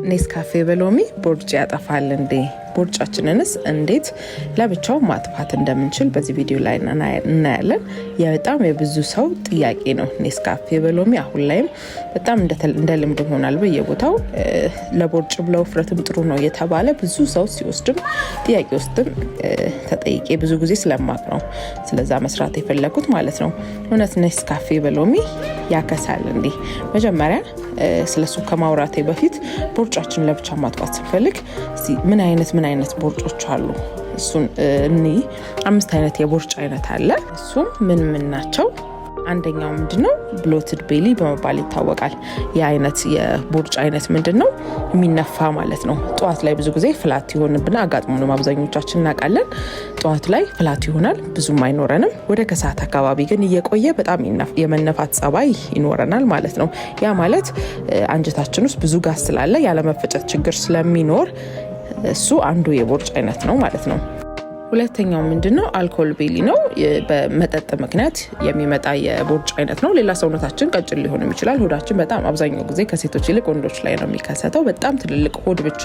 ኔስካፌ በሎሚ ቦርጭ ያጠፋል እንዴ? ቦርጫችንንስ እንዴት ለብቻው ማጥፋት እንደምንችል በዚህ ቪዲዮ ላይ እናያለን። በጣም የብዙ ሰው ጥያቄ ነው ኔስካፌ በሎሚ። አሁን ላይም በጣም እንደ ልምድ ሆኗል በየቦታው። ለቦርጭ ብለው ፍረትም ጥሩ ነው የተባለ ብዙ ሰው ሲወስድም ጥያቄ ውስጥም ተጠይቄ ብዙ ጊዜ ስለማቅ ነው ስለዛ መስራት የፈለኩት ማለት ነው። እውነት ኔስካፌ በሎሚ ያከሳል እንዴ? መጀመሪያ ስለሱ ከማውራቴ በፊት ቦርጫችን ለብቻ ማጥፋት ስንፈልግ ምን አይነት ቦርጮች አሉ እሱን 5 አይነት የቦርጭ አይነት አለ። እሱም ምን ናቸው? አንደኛው ምንድነው? ብሎትድ ቤሊ በመባል ይታወቃል። የአይነት የቦርጭ አይነት ምንድነው? የሚነፋ ማለት ነው። ጧት ላይ ብዙ ጊዜ ፍላት ይሆንብና አጋጥሞንም አብዛኞቻችን እናውቃለን። ጧት ላይ ፍላት ይሆናል፣ ብዙም አይኖረንም። ወደ ከሰዓት አካባቢ ግን እየቆየ በጣም የመነፋት ጸባይ ይኖረናል ማለት ነው። ያ ማለት አንጀታችን ውስጥ ብዙ ጋዝ ስላለ ያለመፈጨት ችግር ስለሚኖር እሱ አንዱ የቦርጭ አይነት ነው ማለት ነው። ሁለተኛው ምንድነው? አልኮል ቤሊ ነው። በመጠጥ ምክንያት የሚመጣ የቦርጭ አይነት ነው። ሌላ ሰውነታችን ቀጭን ሊሆንም ይችላል። ሆዳችን በጣም አብዛኛው ጊዜ ከሴቶች ይልቅ ወንዶች ላይ ነው የሚከሰተው። በጣም ትልልቅ ሆድ ብቻ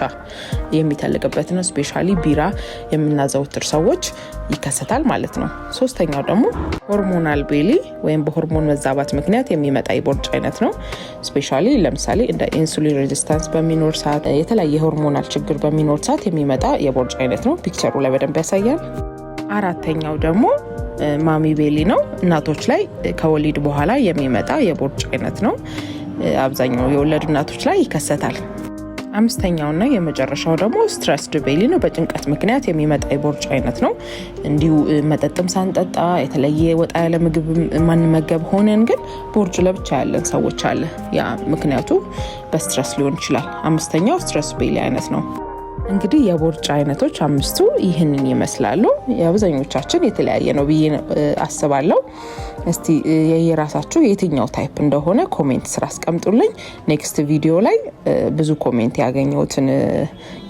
የሚተልቅበት ነው። ስፔሻሊ ቢራ የምናዘውትር ሰዎች ይከሰታል ማለት ነው። ሶስተኛው ደግሞ ሆርሞናል ቤሊ ወይም በሆርሞን መዛባት ምክንያት የሚመጣ የቦርጭ አይነት ነው። ስፔሻሊ ለምሳሌ እንደ ኢንሱሊን ሬዚስታንስ በሚኖር ሰዓት፣ የተለያየ ሆርሞናል ችግር በሚኖር ሰዓት የሚመጣ የቦርጭ አይነት ነው። ፒክቸሩ ላይ በደንብ ያሳያል። አራተኛው ደግሞ ማሚ ቤሊ ነው። እናቶች ላይ ከወሊድ በኋላ የሚመጣ የቦርጭ አይነት ነው። አብዛኛው የወለዱ እናቶች ላይ ይከሰታል። አምስተኛውና የመጨረሻው ደግሞ ስትረስድ ቤሊ ነው። በጭንቀት ምክንያት የሚመጣ የቦርጭ አይነት ነው። እንዲሁ መጠጥም ሳንጠጣ የተለየ ወጣ ያለ ምግብ ማንመገብ ሆነን ግን ቦርጭ ለብቻ ያለን ሰዎች አለ። ያ ምክንያቱ በስትረስ ሊሆን ይችላል። አምስተኛው ስትረስ ቤሊ አይነት ነው። እንግዲህ የቦርጭ አይነቶች 5ቱ ይህንን ይመስላሉ። የአብዛኞቻችን የተለያየ ነው ብዬ አስባለሁ። እስቲ የራሳችሁ የትኛው ታይፕ እንደሆነ ኮሜንት ስራ አስቀምጡልኝ። ኔክስት ቪዲዮ ላይ ብዙ ኮሜንት ያገኘሁትን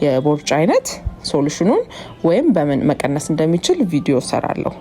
የቦርጭ አይነት ሶሉሽኑን ወይም በምን መቀነስ እንደሚችል ቪዲዮ ሰራለሁ።